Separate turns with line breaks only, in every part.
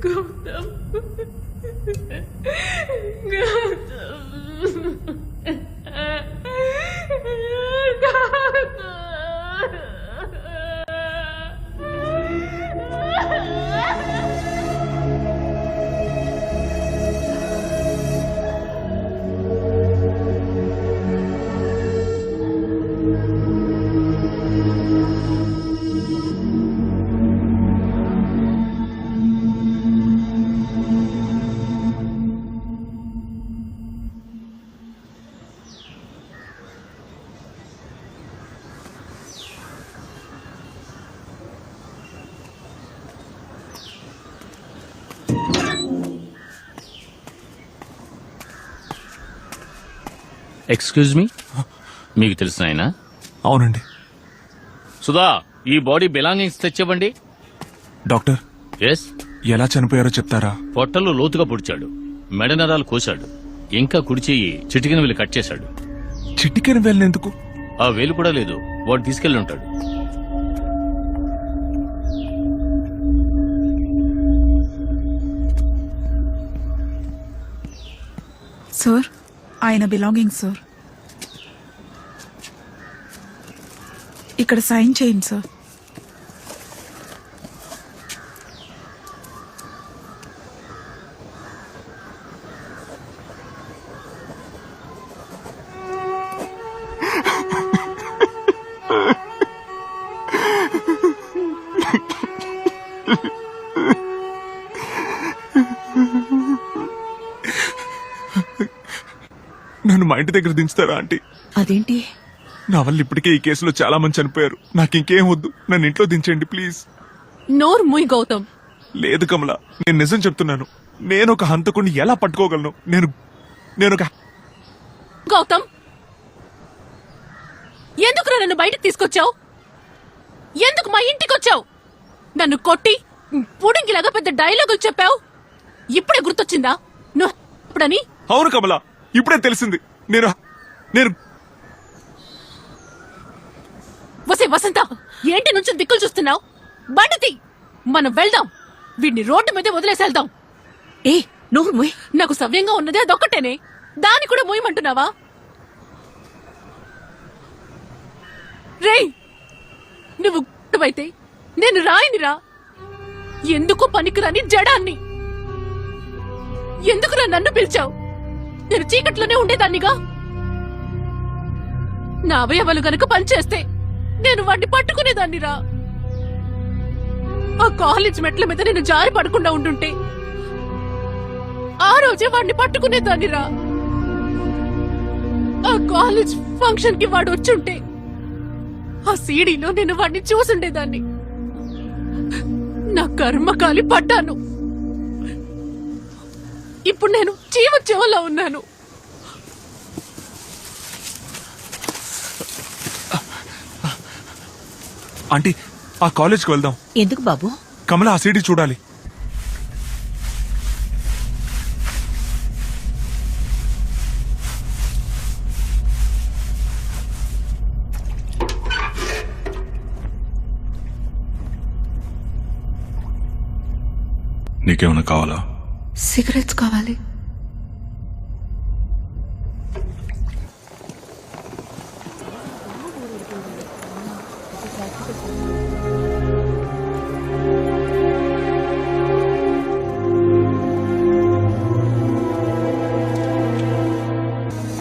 Gautam
excuse me, మీకు తెలిసిన ఆయన?
అవునండి.
సుధా, ఈ బాడీ బిలాంగింగ్స్ తెచ్చివ్వండి.
Doctor,
yes.
ఎలా చనిపోయారో చెప్తారా?
పొట్టలు లోతుగా పొడిచాడు, మెడ నరాలు కోశాడు, ఇంకా కుడి చెయ్యి చిటికిన వేలు కట్ చేశాడు.
చిటికెన వేలనెందుకు?
ఆ వేలు కూడా లేదు, వాడు తీసుకెళ్లి ఉంటాడు.
సార్, ఆయన బిలాంగింగ్ సార్. ఇక్కడ సైన్ చేయండి సార్.
నన్ను మా ఇంటి దగ్గర దించుతారా ఆంటీ?
అదేంటి?
నా వల్ల ఇప్పటికే ఈ కేసులో చాలా మంది చనిపోయారు. నాకు ఇంకేం వద్దు, నన్ను ఇంట్లో దించండి ప్లీజ్.
నోరు ముయ్ గౌతమ్.
లేదు కమల, నేను నిజం చెప్తున్నాను. నేను ఒక హంతకుడిని ఎలా పట్టుకోగలను? నేను ఒక
గౌతమ్, ఎందుకు నన్ను బయటకు తీసుకొచ్చావు? ఎందుకు మా ఇంటికి వచ్చావు? నన్ను కొట్టి పుడింగిలాగా పెద్ద డైలాగులు చెప్పావు. ఇప్పుడే గుర్తొచ్చిందా నువ్వు ఇప్పుడని?
అవును కమల, ఇప్పుడే తెలిసింది. నేను
వసే వసంత, ఏంటి నుంచి దిక్కులు చూస్తున్నావు? బండితి, మనం వెళ్దాం. వీడిని రోడ్డు మీద వదిలేసి వెళ్దాం.
ఏ నువ్వు మొయ్.
నాకు సవ్యంగా ఉన్నదే అదొక్కటేనే, దాన్ని కూడా మోయమంటున్నావా? రేయ్, నువ్వు అయితే నేను రాయినిరా. ఎందుకు పనికిరాని జడాన్ని. ఎందుకురా నన్ను పిలిచావు? నేను చీకట్లోనే ఉండేదాన్నిగా. నా అవయవాలు గనుక పనిచేస్తే నేను వాడిని పట్టుకునేదాన్నిరా. ఆ కాలేజ్ మెట్ల మీద నేను జారి పడకుండా ఉండుంటే ఆ రోజే వాడిని పట్టుకునేదాన్నిరా. ఆ కాలేజ్ ఫంక్షన్ కి వాడు వచ్చుంటే ఆ సీడీలో నేను వాడిని చూసుండేదాన్ని. నా కర్మకాలి పడ్డాను. ఇప్పుడు నేను చీవలా ఉన్నాను.
ఆంటీ, ఆ కాలేజ్కి వెళ్దాం.
ఎందుకు బాబు?
కమల ఆ సీడీ చూడాలి. నీకేమైనా కావాలా?
సిగరెట్స్ కావాలి.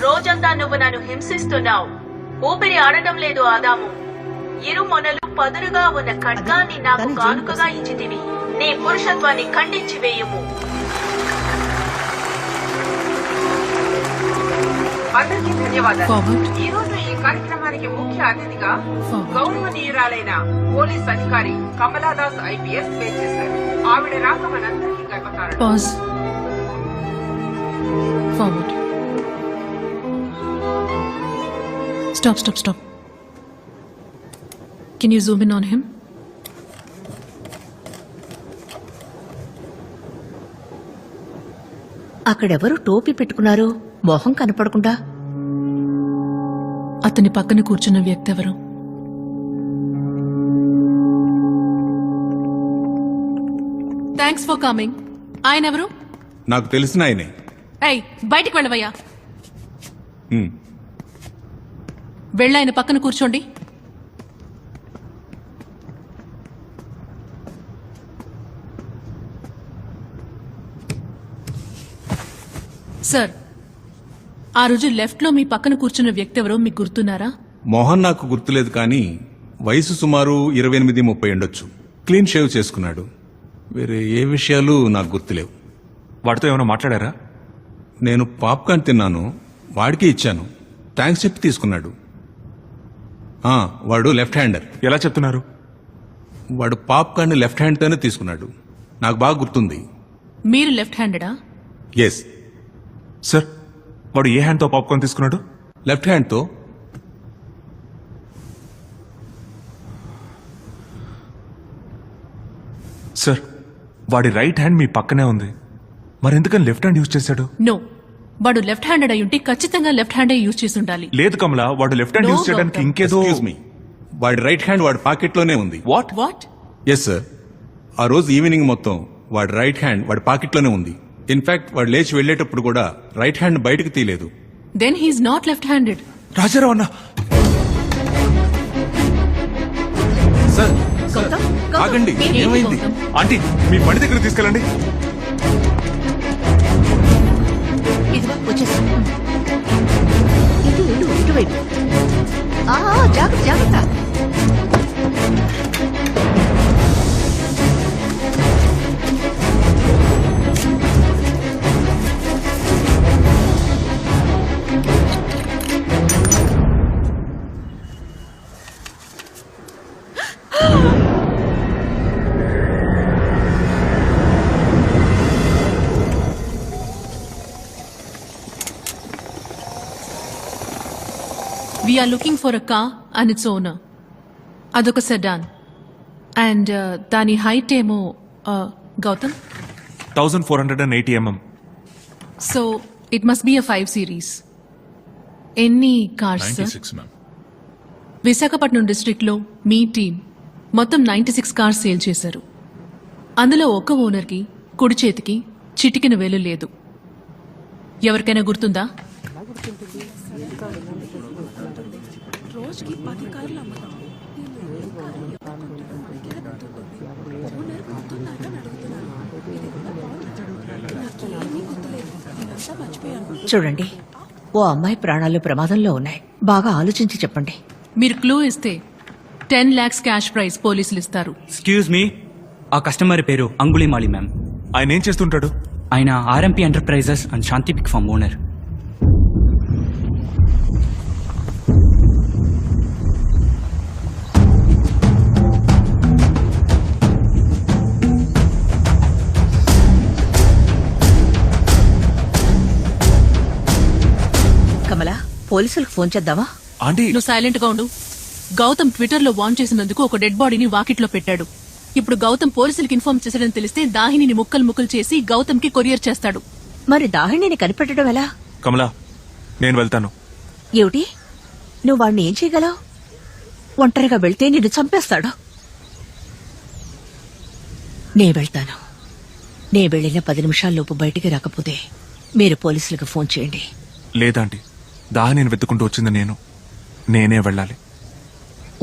రోజంతా నువ్వు నన్ను హింసిస్తున్నావు. ఊపిరి ఆడటం లేదు ఆదాము. ఇరు మొనలు పదురుగా ఉన్న ఖడ్గాన్ని నాకు కానుకగా ఇచ్చితివి. నీ పురుషత్వాన్ని ఖండించి వేయుము.
అందరికీ ధన్యవాదాలు.
Forward.
ఈ రోజు ఈ కార్యక్రమానికి ముఖ్య అతిథిగా
Forward.
గౌరవనీయురాలైన పోలీస్ అధికారి కమలాదాస్ ఐపీఎస్ వేచేశారు. ఆవిడ రాక మనందరికీ గర్వకారణం.
Pause. Forward. Stop. Can you zoom in on him?
అక్కడెవరు టోపీ పెట్టుకున్నారు? మొహం కనపడకుండా.
అతని పక్కన కూర్చున్న వ్యక్తి ఎవరు? Thanks for coming. ఆయన ఎవరు?
నాకు తెలిసిన ఆయనే.
ఏయ్, బయటికి వెళ్ళవయ్యా.
ఉమ్.
వెళ్ళాయన పక్కన కూర్చోండి. సార్, ఆ రోజు లెఫ్ట్ లో మీ పక్కన కూర్చున్న వ్యక్తి ఎవరో మీకు గుర్తున్నారా?
మోహన్ నాకు గుర్తులేదు కానీ వయసు సుమారు 28-30 ఉండొచ్చు. క్లీన్ షేవ్ చేసుకున్నాడు. వేరే ఏ విషయాలు నాకు గుర్తులేవు.
వాడితో ఏమైనా మాట్లాడారా?
నేను పాప్కార్న్ తిన్నాను, వాడికి ఇచ్చాను. థ్యాంక్స్ చెప్పి తీసుకున్నాడు. వాడు లెఫ్ట్ హ్యాండర్.
ఎలా చెప్తున్నారు?
వాడు పాప్కార్న్ లెఫ్ట్ హ్యాండ్తోనే తీసుకున్నాడు. నాకు బాగా గుర్తుంది.
మీరు లెఫ్ట్ హ్యాండెడా?
ఎస్.
సార్, వాడు ఏ హ్యాండ్తో పాప్కార్న్ తీసుకున్నాడు?
లెఫ్ట్ హ్యాండ్తో.
సార్, వాడి రైట్ హ్యాండ్ మీ పక్కనే ఉంది. మరెందుకని లెఫ్ట్ హ్యాండ్ యూజ్ చేశాడు?
నో, వాడు లెఫ్ట్ హ్యాండెడ్ అయి ఉంటే ఖచ్చితంగా లెఫ్ట్ హ్యాండే యూజ్ చేసి ఉండాలి.
లేదు కమల, వాడు లెఫ్ట్ హ్యాండ్
No,
యూజ్ చేయడానికి
Gautam.
ఇంకేదో.
ఎక్స్క్యూజ్ మీ, వాడి రైట్ హ్యాండ్ వాడి పాకెట్లోనే ఉంది.
వాట్?
వాట్?
ఎస్ సార్, ఆ రోజు ఈవినింగ్ మొత్తం వాడి రైట్ హ్యాండ్ వాడి పాకెట్లోనే ఉంది. ఇన్ఫాక్ట్ వాడు లేచి వెళ్లేటప్పుడు కూడా రైట్ హ్యాండ్ బయటకు తీయలేదు.
Then he's not left handed.
Rajarao అన్న,
సార్
గౌతమ్, గౌతమ్,
ఆగండి,
ఏంటి
ఏమైంది?
గౌతమ్?
ఆంటీ మీ బండి దగ్గర తీసుకెళ్ళండి.
ఇదిగో వచ్చేసి ఇటువైపు. జాగ్రత్త జాగ్రత్త.
We are looking for a car and its owner. అదొక సెడాన్ అండ్ దాని హైట్ ఏమో Gautam.
1480 mm.
So it must be a 5 series. ఎన్ని cars sir?
96 ma'am.
Visakhapatnam district లో మీ టీం మొత్తం 96 కార్స్ సేల్ చేశారు. అందులో ఒక్క ఓనర్కి కుడి చేతికి చిటికిన వేలు లేదు. ఎవరికైనా గుర్తుందా?
చూడండి, ఓ అమ్మాయి ప్రాణాలు ప్రమాదంలో ఉన్నాయి. బాగా ఆలోచించి చెప్పండి.
మీరు క్లూ ఇస్తే 10 lakhs క్యాష్ ప్రైజ్ పోలీసులు ఇస్తారు.
ఎక్స్క్యూజ్ మీ, ఆ కస్టమర్ పేరు అంగుళిమాలి మ్యామ్.
ఆయన ఏం చేస్తుంటాడు?
ఆయన RMP enterprises and Shanti pick farm owner.
Kamala, పోలీసులకు ఫోన్ చేద్దామా?
ఆంటీ,
నువ్వు సైలెంట్ గా ఉండు. గౌతమ్ ట్విట్టర్ లో వాన్ చేసినందుకు ఒక డెడ్ బాడీని వాకిట్లో పెట్టాడు. ఇప్పుడు గౌతమ్ పోలీసులకు ఇన్ఫార్మ్ చేశాడని తెలిస్తే దాహిని ముక్కలు ముక్కలు చేసి గౌతమ్ కి కొరియర్ చేస్తాడు.
మరి దాహిణిని కనిపెట్టడం ఎలా?
కమలా, నేను వెళ్తాను.
ఏమిటి, నువ్వు వాడిని ఏం చేయగలవు? ఒంటరిగా వెళ్తే నిన్ను చంపేస్తాడు. నే వెళ్తాను. నే వెళ్ళిన 10 నిమిషాల్లోపు బయటికి రాకపోతే మీరు పోలీసులకు ఫోన్ చేయండి.
లేదాంటీ, దానిని వెతుకుంటూ వచ్చింది నేనే వెళ్ళాలి.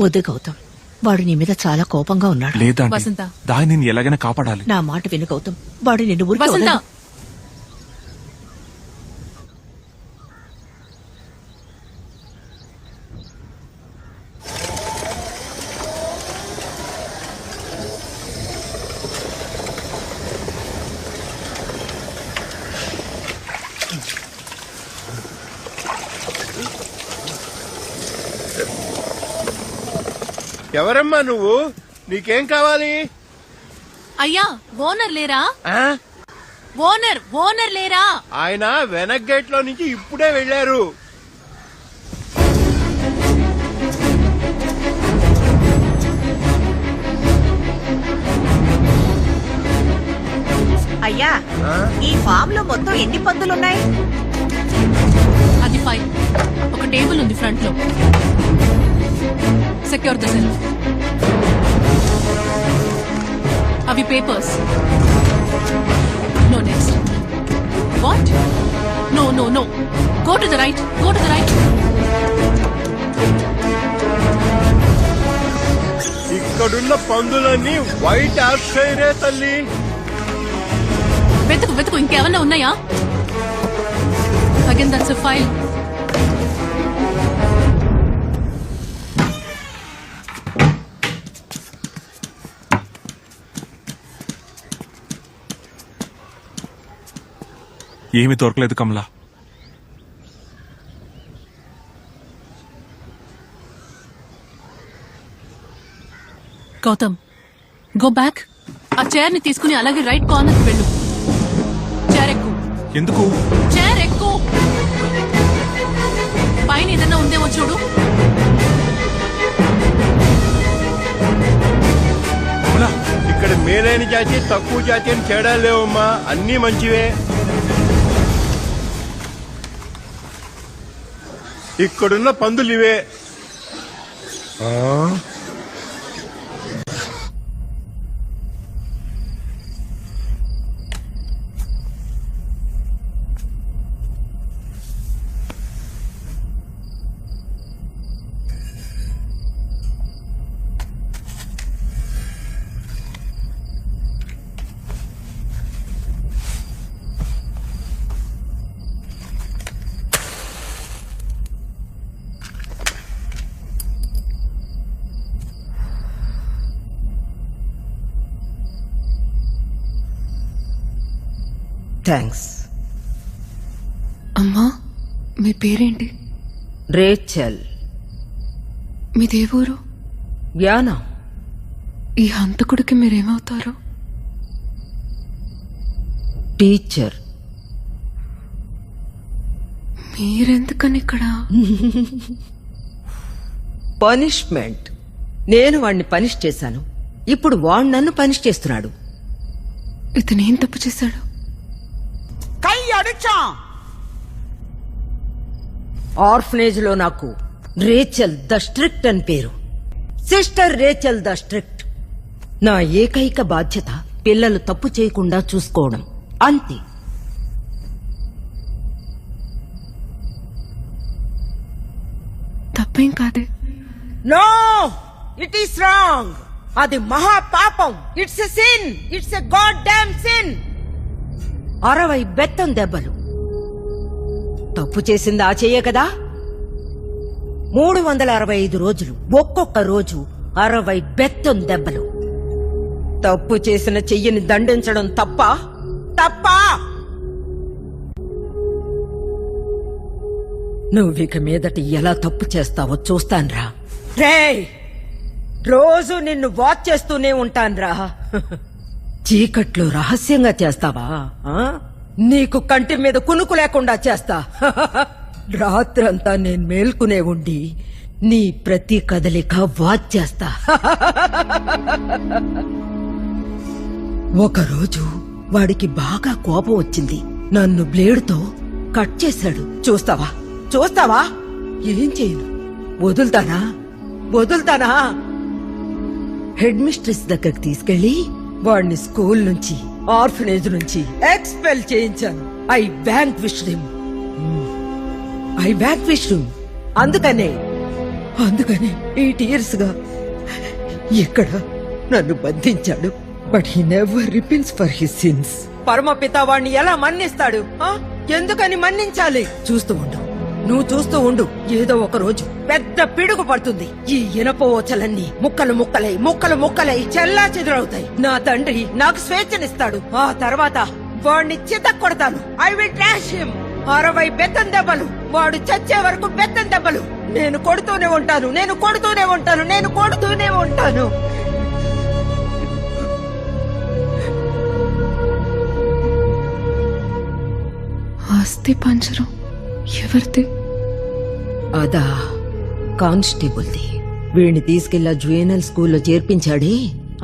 వద్దు గౌతమ్, వాడు నీ మీద చాలా కోపంగా ఉన్నాడు.
లేదాంటీ,
వసంత.
దానిని ఎలాగైనా కాపాడాలి.
నా మాట విను గౌతమ్, వాడు నిన్ను ఊరికి
వసంత,
వదలడు.
ఎవరమ్మా నువ్వు? నీకేం కావాలి?
అయ్యా ఓనర్ లేరా?
ఆ?
ఓనర్ లేరా?
ఆయన వెనక్ గేట్ లో నుంచి ఇప్పుడే వెళ్ళారు.
అయ్యా, ఈ ఫామ్ లో మొత్తం ఎన్ని పందులున్నాయి?
అది 5. ఒక టేబుల్ ఉంది ఫ్రంట్ లో. Secure the cell. అవి papers. No what? No no no, go to the right, go to the right.
ఇక్కడున్న పందులన్నీ వైట్ ఆక్సైడే తల్లి.
వెతుకు వెతుకు, ఇంకేమన్నా ఉన్నాయా? Again that's a file.
ఏమీ దొరకలేదు కమలా.
Gautam, go back. ఆ చైర్ ని తీసుకుని అలాగే రైట్ కార్నర్ కి వెళ్ళు. చైర్ ఎక్కు.
ఎందుకు?
చైర్ ఎక్కు. పైన ఏదన్నా ఉందేమో చూడు.
కమలా,
ఇక్కడ మేలైన జాతి తక్కువ జాతి అని తేడా లేవమ్మా, అన్నీ మంచివే. ఇక్కడున్న పందులు ఇవే.
థ్యాంక్స్.
అమ్మా, మీ పేరేంటి?
రేచల్.
మీదే ఊరు?
యానా.
ఈ హంతకుడికి మీరేమవుతారు?
టీచర్.
మీరెందుకని ఇక్కడ?
పనిష్మెంట్. నేను వాణ్ణి పనిష్ చేశాను, ఇప్పుడు వాడు నన్ను పనిష్ చేస్తున్నాడు.
ఇతనేం తప్పు చేశాడు?
ఆర్ఫనేజ్ లో నాకు రేచల్ ద స్ట్రిక్ట్ అని పేరు. Sister Rachel the strict. నా ఏకైక బాధ్యత పిల్లలు తప్పు చేయకుండా చూసుకోవడం, అంతే.
తప్పేం కాదే.
No, it is wrong. అది మహా పాపం. It's a sin. It's a god damn sin. 60 బెత్తం దెబ్బలు. తప్పు చేసింది ఆ చెయ్యే కదా. 365 రోజులు, ఒక్కొక్క రోజు 60 బెత్తం దెబ్బలు. తప్పు చేసిన చెయ్యిని దండించడం తప్ప? తప్పా? నువ్విక మీదట ఎలా తప్పు చేస్తావో చూస్తాన్రా. రేయ్, రోజు నిన్ను వాచ్ చేస్తూనే ఉంటాన్రా. చీకట్లో రహస్యంగా చేస్తావా? నీకు కంటి మీద కునుకు లేకుండా చేస్తా. రాత్రంతా నేను మేల్కునే ఉండి నీ ప్రతి కదలిక వాచ్ చేస్తా. ఒకరోజు వాడికి బాగా కోపం వచ్చింది. నన్ను బ్లేడుతో కట్ చేశాడు. చూస్తావా? చూస్తావా? ఏం చేయను. వదులుతానా? వదులుతానా? హెడ్ మిస్ట్రెస్ దగ్గరికి తీసుకెళ్లి వాడిని స్కూల్ నుంచి, ఆర్ఫనేజ్ నుంచి ఎక్స్పెల్ చేయించాను. I vanquished him. అందుకనే 8 years గా ఇక్కడ నన్ను బంధించాడు. But he never repents for his sins. పరమపిత వాణ్ణి ఎలా మన్నిస్తాడు? ఎందుకని మన్నించాలి? చూస్తూ ఉండు, నువ్వు చూస్తూ ఉండు. ఏదో ఒక రోజు పెద్ద పిడుగు పడుతుంది. ఈ ఇనప ఓచలన్నీ ముక్కలు ముక్కలై చెల్లా చెదురవుతాయి. నా తండ్రి నాకు స్వేచ్ఛనిస్తాడు. ఆ తర్వాత వాణ్ణి చితక్కొడతాను. I will trash him. 60 బెత్తం దెబ్బలు. వాడు చచ్చే వరకు బెత్తం దెబ్బలు. నేను కొడుతూనే ఉంటాను.
ఆస్తి పంజరం ఎవరిది?
అదా కానిస్టేబుల్ది. వీడిని తీసుకెళ్లా జువెనల్ స్కూల్లో చేర్పించాడే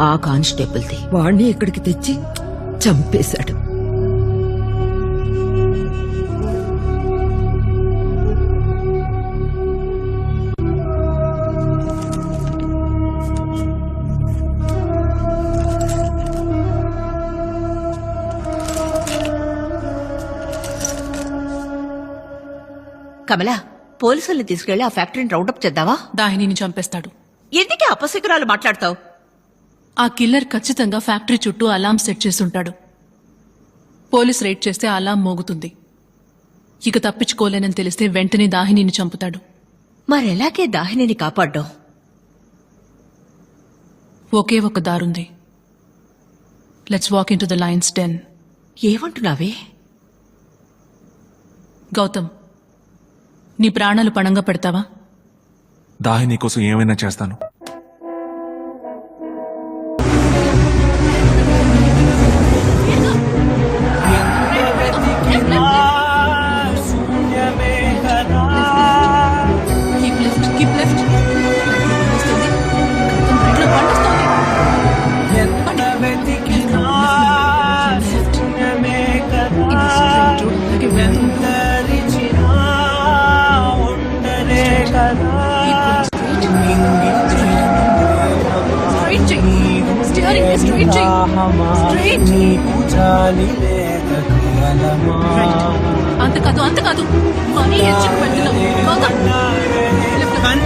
ఆ కానిస్టేబుల్ది. వాణ్ణి ఇక్కడికి తెచ్చి చంపేశాడు.
కమలా పోలీసుల్ని తీసుకెళ్లి ఆ ఫ్యాక్టరీని రౌండప్ చేద్దావా?
దాహినిని చంపేస్తాడు.
ఎందుకే అపశకురాలు మాట్లాడతావు?
ఆ కిల్లర్ ఖచ్చితంగా ఫ్యాక్టరీ చుట్టూ అలాం సెట్ చేసుంటాడు. పోలీస్ రైడ్ చేస్తే అలాం మోగుతుంది. ఇక తప్పించుకోలేనని తెలిస్తే వెంటనే దాహినిని చంపుతాడు.
మరెలాగే దాహినిని కాపాడ్డావు?
ఒకే ఒక దారుంది. Let's walk into the lion's den.
ఏమంటున్నావే?
గౌతమ్, నీ ప్రాణాలు పణంగా పెడతావా?
దాహిని కోసం ఏమైనా చేస్తాను.
Keep left, keep left. వస్తుంది. గౌతమ్, రైట్లో బండి వస్తుంది. బండి. Left. ఇది straight road. అలాగే వెళ్తూ ఉండు. Keep going straight. Straight చెయ్యి. Steering ని straight చెయ్యి. Straight. Right. అంత కాదు మరీ హెచ్చుకు వెళ్తున్నావు. Gautam, left, left.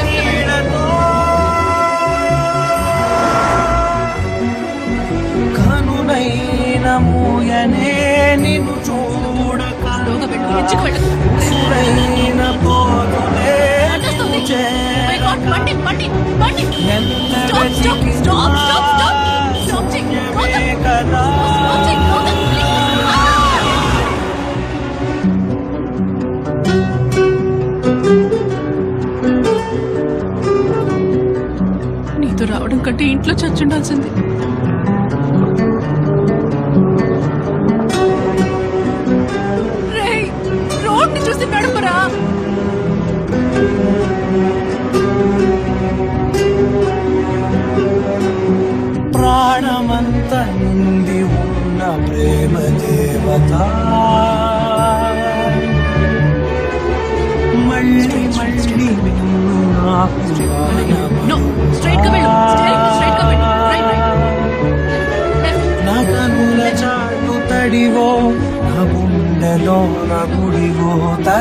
స్లోగా పెట్టు, హెచ్చుకు వెళ్ళు. అడ్డొస్తుంది. My God, బండి. Stop చెయ్యి. గౌతమ్. Stop చెయ్యి, గౌతమ్, please. నీతో రావడం కంటే ఇంట్లో చచ్చుండాల్సింది. రేయ్, రోడ్ని చూసి నడుపురా.
ప్రాణమంత నుండి ఉన్న ప్రేమ దేవత మళ్ళీ నిన్ను నాకు
No, straight గా వెళ్ళు. Steering ని straight గా పెట్టు. Right. Left.
నా కనుల చాటు తడివో నా గుండెలో నా గుడివో